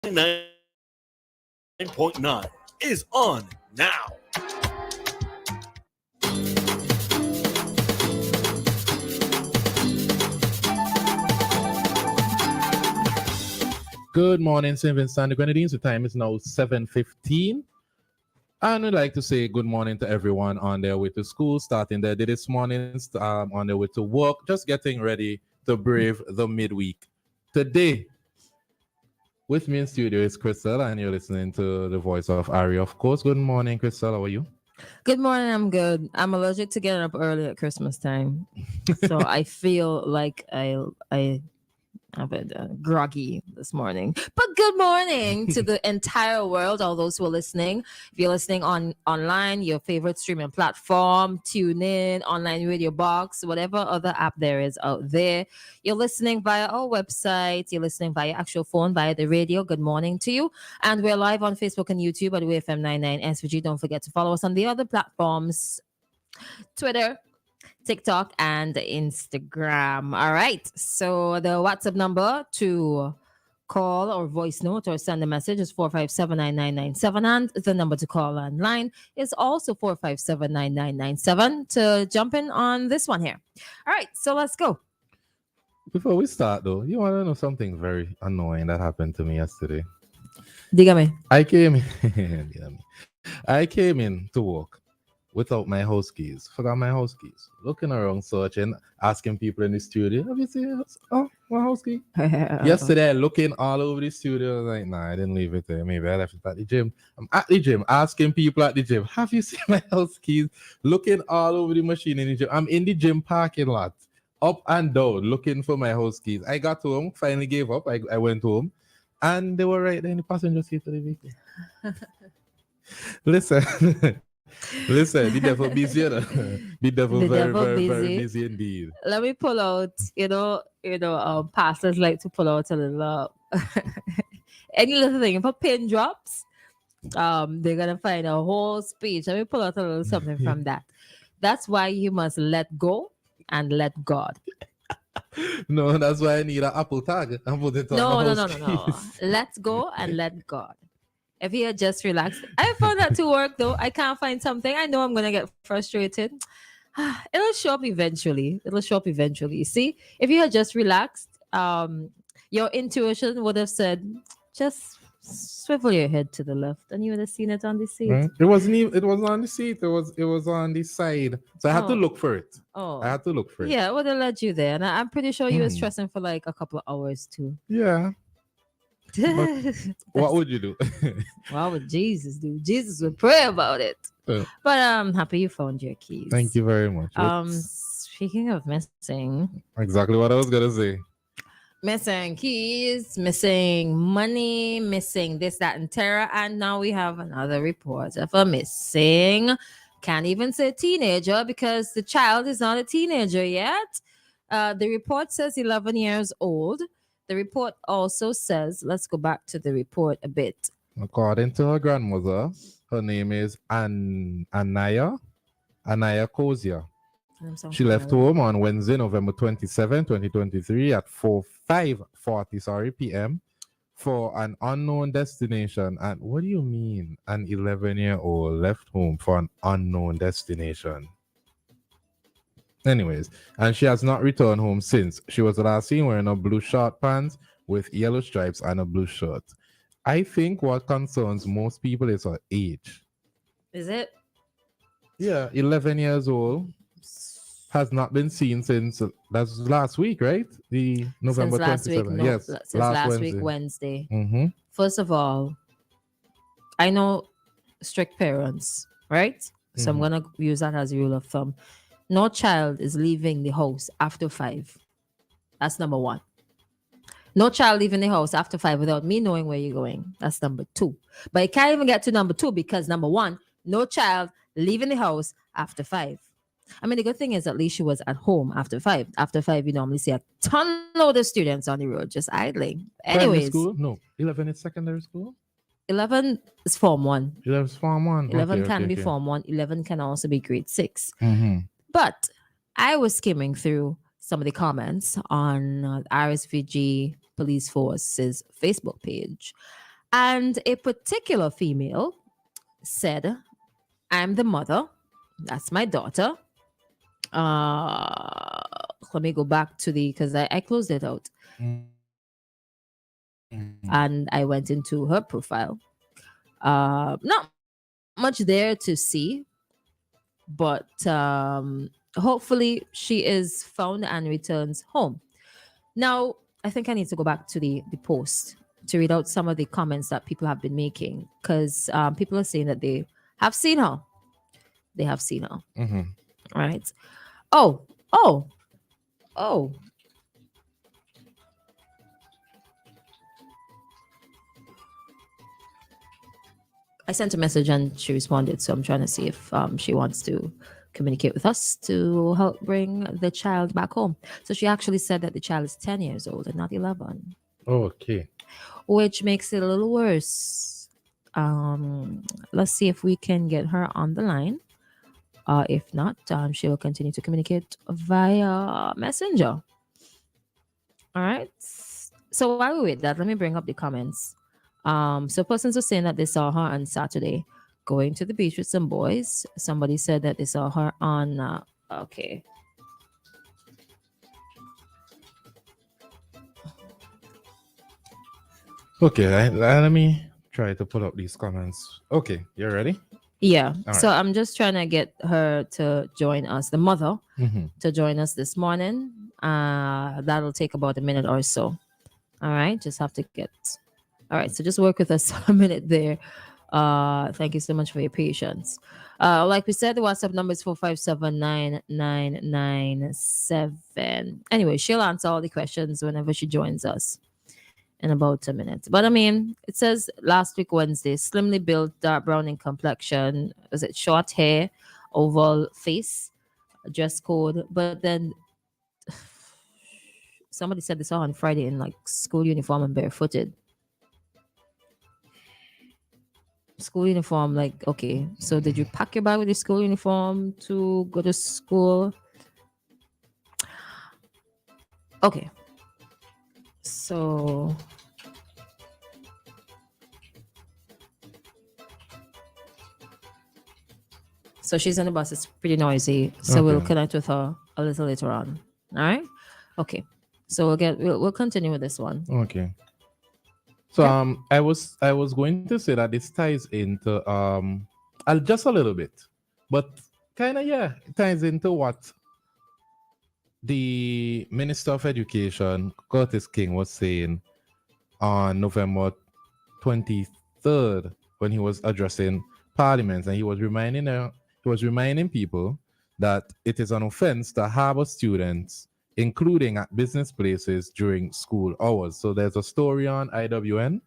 99.9 is on now. Good morning, St. Vincent and the Grenadines. The time is now 7:15. And we'd like to say good morning to everyone on their way to school, starting their day this morning, on their way to work, just getting ready to brave the midweek. Today, with me in studio is Christal, and you're listening to the voice of Ari, of course. Good morning, Christal. How are you? Good morning. I'm good. I'm allergic to getting up early at Christmas time, so I feel like I a bit groggy this morning. But good morning to the entire world, all those who are listening. If you're listening online, your favorite streaming platform, tune in, online radio box, whatever other app there is out there. You're listening via our website, you're listening via actual phone, via the radio. Good morning to you. And we're live on Facebook and YouTube at WEFM 99 SVG. Don't forget to follow us on the other platforms, Twitter, TikTok, and Instagram. All right. So the WhatsApp number to call or voice note or send a message is 4579997, and the number to call online is also 4579997 to jump in on this one here. All right. So let's go. Before we start, though, you want to know something very annoying that happened to me yesterday? Dígame. I came in to work without my house keys. Forgot my house keys. Looking around, searching, asking people in the studio, have you seen my house key? Yesterday, looking all over the studio, I was like, nah, I didn't leave it there. Maybe I left it at the gym. I'm at the gym, asking people at the gym, have you seen my house keys? Looking all over the machine in the gym. I'm in the gym parking lot, up and down, looking for my house keys. I got home, finally gave up. I went home, and they were right there in the passenger seat of the vehicle. Listen, the devil busy, the devil very busy indeed. Let me pull out, pastors like to pull out a little, any little thing. If a pin drops, they're gonna find a whole speech. Let me pull out a little something from that. That's why you must let go and let God. No, that's why I need an Apple tag and put it on No. Let go and let God. If you had just relaxed, I found that to work though. I can't find something. I know I'm gonna get frustrated. It'll show up eventually. See, if you had just relaxed, your intuition would have said, just swivel your head to the left, and you would have seen it on the seat. Right? It wasn't on the seat. It was on the side. So I had to look for it. Oh, I had to look for it. Yeah, it would have led you there, and I'm pretty sure you were stressing for like a couple of hours too. Yeah. What would you do? What would Jesus do? Jesus would pray about it. But I'm happy you found your keys. Thank you very much. Speaking of missing, exactly what I was gonna say. Missing keys, missing money, missing this, that, and terror, and now we have another report of a missing. Can't even say teenager because the child is not a teenager yet. The report says 11 years old. The report also says, let's go back to the report a bit. According to her grandmother, her name is Anaya Kozia. She left home on Wednesday, November 27, 2023 at 5:40 p.m. for an unknown destination. And what do you mean an 11-year-old left home for an unknown destination? Anyways, and she has not returned home since. She was last seen wearing a blue short pants with yellow stripes and a blue shirt. I think what concerns most people is her age. Is it? Yeah, 11 years old. Has not been seen since that's last week, right? The November 27th. Yes, since last week, Wednesday. Mm-hmm. First of all, I know strict parents, right? So I'm gonna use that as a rule of thumb. No child is leaving the house after 5. That's number 1. No child leaving the house after 5 without me knowing where you're going. That's number 2. But I can't even get to number 2 because number 1, no child leaving the house after 5. I mean, the good thing is at least she was at home after 5. After 5, you normally see a ton load of students on the road just idling. Anyways. School? No. 11 is secondary school? 11 is Form 1. 11 is Form 1. 11 can be Form 1. 11 can also be grade 6. Mm-hmm. But I was skimming through some of the comments on RSVG Police Force's Facebook page. And a particular female said, I'm the mother. That's my daughter. Let me go back to because I closed it out and I went into her profile. Not much there to see, but hopefully she is found and returns home. Now, I think I need to go back to the post to read out some of the comments that people have been making, because people are saying that they have seen her. They have seen her. Right. Oh. I sent a message and she responded. So I'm trying to see if she wants to communicate with us to help bring the child back home. So she actually said that the child is 10 years old and not 11. Okay. Which makes it a little worse. Let's see if we can get her on the line. If not, she will continue to communicate via Messenger. All right. So while we wait that, let me bring up the comments. So persons are saying that they saw her on Saturday going to the beach with some boys. Somebody said that they saw her on okay. Okay, let me try to pull up these comments. Okay, you ready? Yeah. All So right. I'm just trying to get her to join us, the mother, to join us this morning. That'll take about a minute or so. All right. Just have to get. All right. So just work with us a minute there. Thank you so much for your patience. Like we said, the WhatsApp number is 4579997. Anyway, she'll answer all the questions whenever she joins us in about a minute. But I mean, it says last week Wednesday, slimly built, dark brown in complexion. Was it short hair, oval face, dress code? But then somebody said they saw her on Friday in like school uniform and barefooted. School uniform, like, okay, so did you pack your bag with your school uniform to go to school? Okay. So she's on the bus. It's pretty noisy. So we'll connect with her a little later on. All right. Okay. So we'll continue with this one. Okay. So I was going to say that this ties into just a little bit, but kind of it ties into what the Minister of Education, Curtis King, was saying on November 23rd when he was addressing Parliament, and he was reminding people that it is an offense to harbor students, including at business places during school hours. So there's a story on IWN,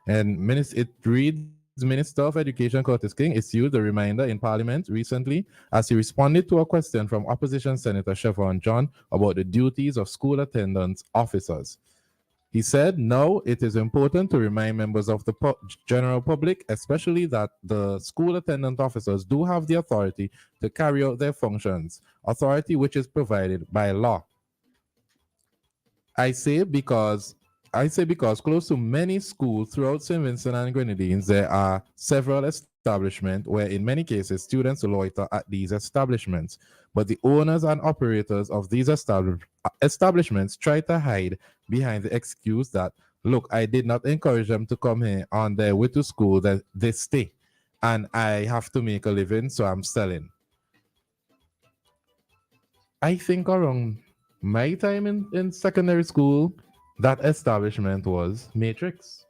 and it reads, Minister of Education Curtis King issued a reminder in Parliament recently as he responded to a question from Opposition Senator Chevron John about the duties of school attendance officers. He said, "Now it is important to remind members of the general public, especially that the school attendant officers do have the authority to carry out their functions, authority which is provided by law." I say because close to many schools throughout St. Vincent and Grenadines, there are several establishments where in many cases students loiter at these establishments. But the owners and operators of these establishments try to hide behind the excuse that, look, I did not encourage them to come here on their way to school, that they stay. And I have to make a living, so I'm selling. I think around my time in secondary school, that establishment was Matrix.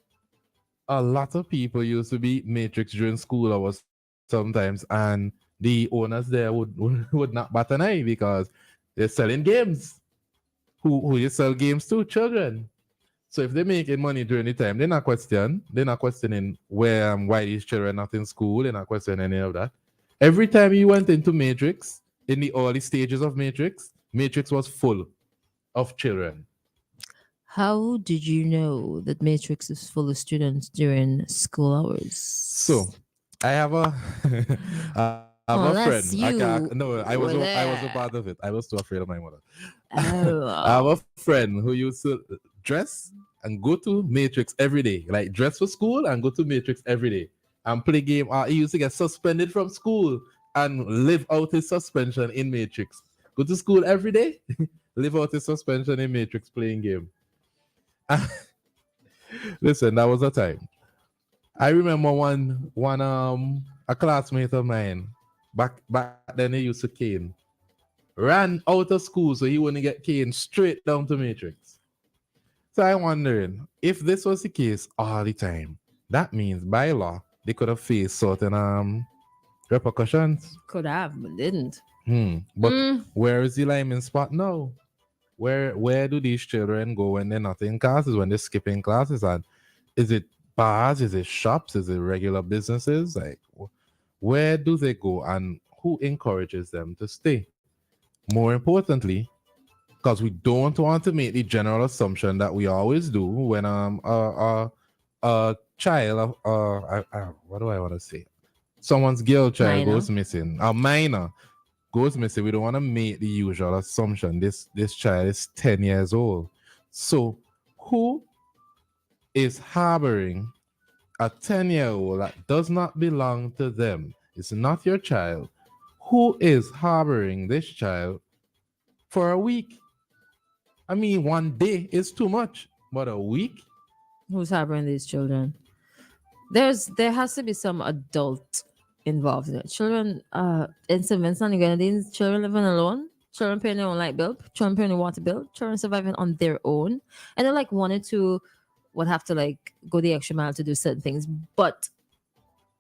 A lot of people used to be Matrix during school hours sometimes, and the owners there would not bat an eye because they're selling games. Who you sell games to? Children. So if they're making money during the time, they're not questioning why these children are not in school. They're not questioning any of that. Every time you went into Matrix, in the early stages of Matrix was full of children. How did you know that Matrix is full of students during school hours? So I have a friend. I was a part of it. I was too afraid of my mother. Oh. I have a friend who used to dress and go to Matrix every day. Like dress for school and go to Matrix every day and play game. He used to get suspended from school and live out his suspension in Matrix. Go to school every day, live out his suspension in Matrix playing game. Listen, that was a time. I remember a classmate of mine back then he used to cane. Ran out of school so he wouldn't get caned straight down to Matrix. So I'm wondering if this was the case all the time, that means by law they could have faced certain repercussions. Could have, but didn't. But where is the lineman spot now? Where do these children go when they're not in classes, when they're skipping classes? And is it bars? Is it shops? Is it regular businesses? Like, where do they go and who encourages them to stay? More importantly, because we don't want to make the general assumption that we always do when a child, what do I want to say? Someone's girl child goes missing, a minor goes missing. We don't want to make the usual assumption this child is 10 years old. So who is harboring a 10-year-old that does not belong to them? It's not your child. Who is harboring this child for a week? I mean, one day is too much, but a week? Who's harboring these children? There has to be some adult involved in it. Children, in St. Vincent and Grenadines, children living alone, children paying their own light bill, children paying their water bill, children surviving on their own. And then like one or two would have to like go the extra mile to do certain things. But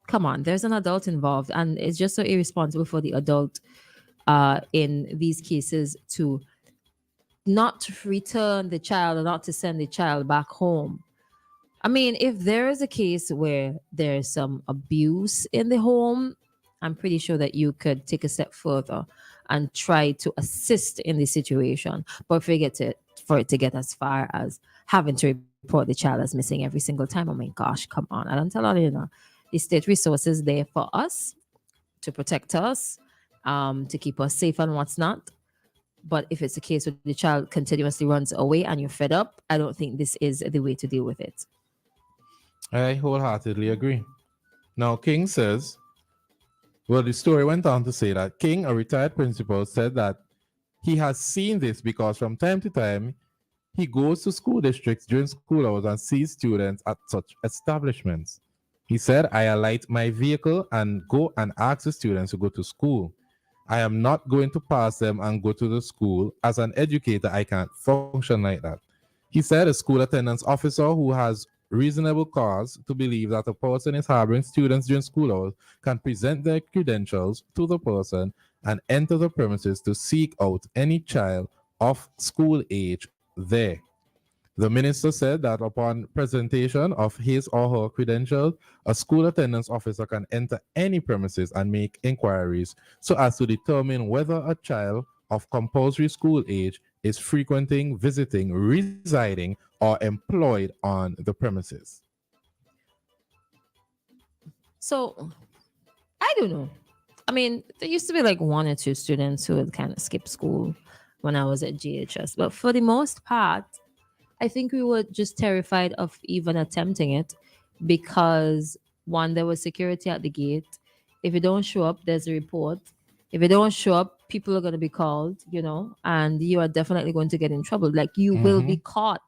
come on, there's an adult involved, and it's just so irresponsible for the adult in these cases to not return the child or not to send the child back home. I mean, if there is a case where there's some abuse in the home, I'm pretty sure that you could take a step further and try to assist in the situation. But for it to get as far as having to report the child as missing every single time, oh my gosh, come on. I don't tell you, the state resources there for us to protect us, to keep us safe and what's not. But if it's a case where the child continuously runs away and you're fed up, I don't think this is the way to deal with it. I wholeheartedly agree. Now, King says, well, the story went on to say that King, a retired principal, said that he has seen this because from time to time, he goes to school districts during school hours and sees students at such establishments. He said, I alight my vehicle and go and ask the students to go to school. I am not going to pass them and go to the school. As an educator, I can't function like that. He said a school attendance officer who has reasonable cause to believe that a person is harboring students during school hours can present their credentials to the person and enter the premises to seek out any child of school age there. The minister said that upon presentation of his or her credentials, a school attendance officer can enter any premises and make inquiries so as to determine whether a child of compulsory school age is frequenting, visiting, residing, or employed on the premises. So, I don't know. I mean, there used to be like one or two students who would kind of skip school when I was at GHS. But for the most part, I think we were just terrified of even attempting it because, one, there was security at the gate. If you don't show up, there's a report. If you don't show up, people are going to be called, and you are definitely going to get in trouble. Like, you will be caught.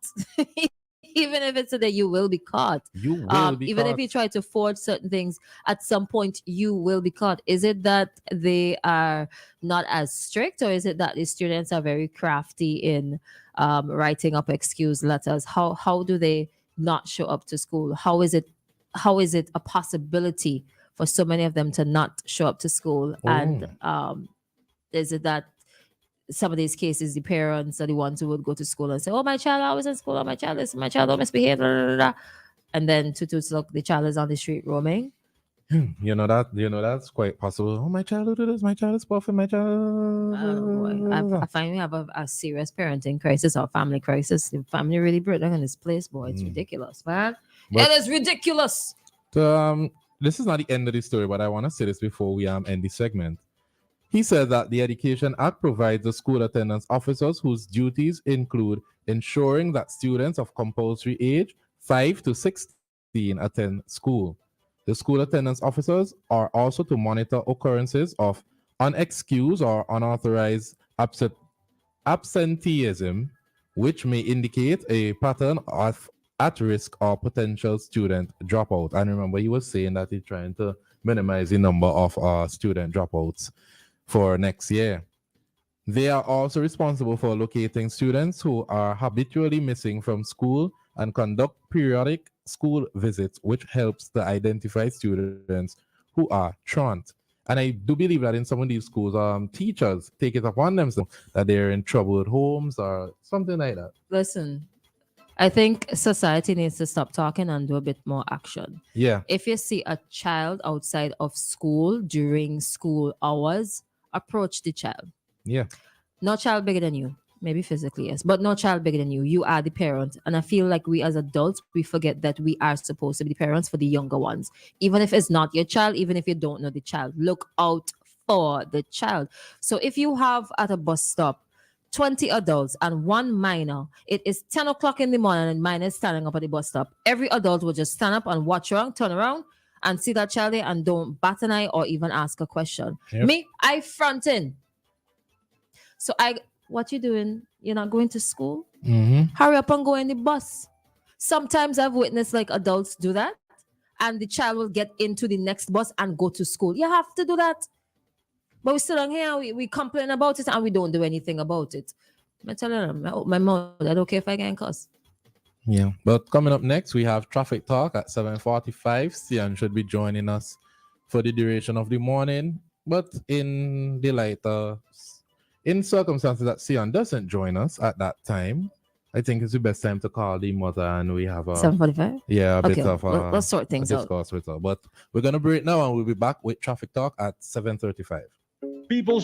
Even if it's so that you will be caught. You will be even caught. If you try to forge certain things, at some point you will be caught. Is it that they are not as strict, or is it that the students are very crafty in writing up excuse letters? How do they not show up to school? How is it a possibility for so many of them to not show up to school? And is it that some of these cases, the parents are the ones who would go to school and say, "Oh, my child always in school. Oh, my child don't misbehave." Blah, blah, blah. And then to look, the child is on the street roaming. That's quite possible. Oh, my child will do this. My child is puffing. My child. Oh, boy. I find we have a serious parenting crisis or family crisis. The family really broke down in this place, boy. It's ridiculous, man. It is ridiculous. This is not the end of the story, but I want to say this before we end the segment. He said that the Education Act provides the school attendance officers whose duties include ensuring that students of compulsory age 5 to 16 attend school. The school attendance officers are also to monitor occurrences of unexcused or unauthorized absenteeism, which may indicate a pattern of at-risk or potential student dropout. And remember, he was saying that he's trying to minimize the number of student dropouts for next year. They are also responsible for locating students who are habitually missing from school and conduct periodic school visits, which helps to identify students who are truant. And I do believe that in some of these schools, teachers take it upon themselves that they're in troubled homes or something like that. Listen, I think society needs to stop talking and do a bit more action. Yeah. If you see a child outside of school during school hours, approach the child. Yeah. No child bigger than you. Maybe physically, yes, but no child bigger than you. You are the parent. And I feel like we as adults, we forget that we are supposed to be the parents for the younger ones. Even if it's not your child, even if you don't know the child, look out for the child. So if you have at a bus stop 20 adults and one minor, it is 10 o'clock in the morning and minor is standing up at the bus stop. Every adult will just stand up and watch around, turn around and see that child there and don't bat an eye or even ask a question. Yep. Me, I front in. So what you doing? You're not going to school? Mm-hmm. Hurry up and go in the bus. Sometimes I've witnessed like adults do that and the child will get into the next bus and go to school. You have to do that. But we sit on here, we complain about it and we don't do anything about it. I tell them, my mouth, I don't care if I can cuss. Yeah. But coming up next, we have Traffic Talk at 7:45. Sian should be joining us for the duration of the morning. But in the lighter, in circumstances that Sian doesn't join us at that time, I think it's the best time to call the mother and we have a 7:45? Yeah, a bit Okay, of let's sort things out. discourse with her. But we're gonna break now and we'll be back with Traffic Talk at 7:35. People's